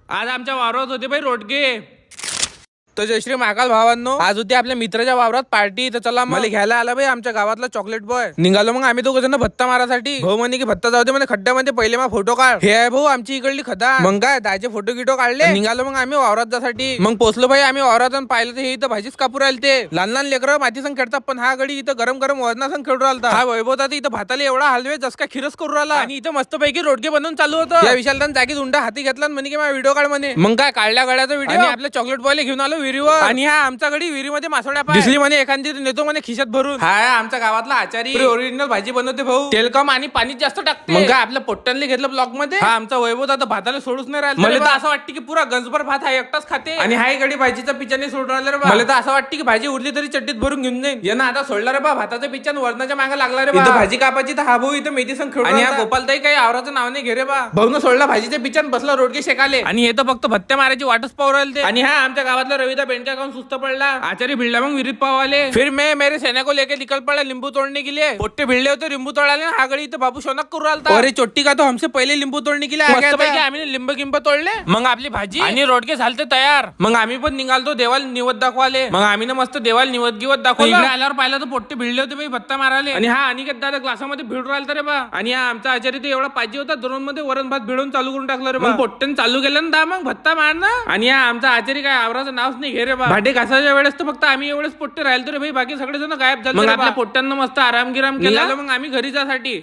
आज आमच्या वावरात होते भाई रोडगे. तर जयश्री महाकाल भावांनो, आज होती आपल्या मित्राच्या वावरात पार्टी. तर चला मला घ्यायला आला भाई आमच्या गावातला चॉकलेट बॉय. निघालो मग आम्ही दोघं जण भत्ता मारासाठी. भाऊ म्हणे की भत्ता जाऊ दे म्हणे खड्ड्यामध्ये, पहिले मग फोटो काढ. हे आहे भाऊ आमची इकडली खदा. मग काय दायचे फोटो गिटो काढले. निघालो मग आम्ही वावरात जासाठी. मग पोचलो भाई आम्ही वावरात आणि पाहिलं तर हे इथं भाजीच कापू राहिले ते. लहान लहान लेकरं माती संग खेळतात, पण हा गडी इथं गरम गरम वजना संग खेळू राहिला. हा वैभव दादा इथं भाताला एवढा हलवे जस का खिरस करू राहिला. आणि इथं मस्त पैकी रोडगे बनवून चालू होतं. या विशाल जागी उंडा हाती घेतला म्हणे की माझा व्हिडिओ काढ म्हणे. मग काय काढल्या गाड्याचा व्हिडिओ आपल्या चॉकलेट बॉयला घेऊन आलो विहिरीवर. आणि हा आमचा गडी विहिरीमध्ये मासोड्या दिसली म्हणे एखादी नेतो म्हणे खिशात भरून. हा आमच्या गावातला आचारी ओरिजिनल भाजी बनवते भाऊ. तेल कम आणि पाणी जास्त टाकते. मग काय आपल्या पोट्टांनी घेतलं ब्लॉक मध्ये. हा आमचा वैभव दादा भाताला सोडूच नाही राहिला. मला तर असं वाटतं की पुरा गंजभर भात हा एकटाच खाते. आणि हाय गडी भाजीचा पिच्याने सोडून राहिला रे बा. मला तर असं वाटतं की भाजी उरली तरी चड्डीत भरून घेऊन जाईन. यांना आता सोडला रे बा भाताचा पिच्यान वरणाच्या मागे लागला रे बा. इथं भाजी कापायची तर हा भाऊ इथं मेथी संग खेळून. आणि हा गोपालताई काही आवराचं नाव नाही घे रे बा. भाऊन सोडला भाजीच्या पिच्यान बसला रोडगे शेकाले. आणि हे तर फक्त भत्त्या मारायची वाटच पाहू राहिले ते. आणि हा आमच्या गावातला रविदा बेंडका खाऊन सुस्त पडला. आचारी भिडला मग विहिरीत पावाले. फिर मैं मेरे सेना को लेके निकल पड़ा नींबू तोड़ने के लिए. पोट्टे भिडले होते लिंबू तोडाले. हा गडी इथं बाबू शोनक करू राहिला. अरे चोट्टी का तो हमसे पहिले लिंबू तोडने के लिए आ गया था. आम्ही लिंब गिंब तोडले. मग आपली भाजी आणि रोडगे झालते तयार. मग आम्ही पण निघालतो देवाला निवत दाखवाले. मग आम्ही ना मस्त देवाला निवत गिवत दाखवलं. इकडे आल्यावर पाहिलं तर पोट्टे भिडले होते भाई भत्ता माराले. आणि हा अनिकेत दादा ग्लासामध्ये भिडून राहिला रे बा. आणि हा आमचा आचार्य तो एवढा पाहिजे होता द्रोण मध्ये वरण भात भिडून चालू करून टाकलं रे बा. पोट्ट्यान चालू केलं ना मग भत्ता मारणं. आणि हा आमचा आचार्य काय आवराचं नावच नाही घे रे बा. भांडे घासाच्या वेळेस तर फक्त आम्ही एवढेच पोट्टे राहिले तर भाई बाकी सगळे जण गायब झाले. मग आपल्या पोट्ट्यांना मस्त आराम गिराम केला. मग आम्ही घरी जासाठी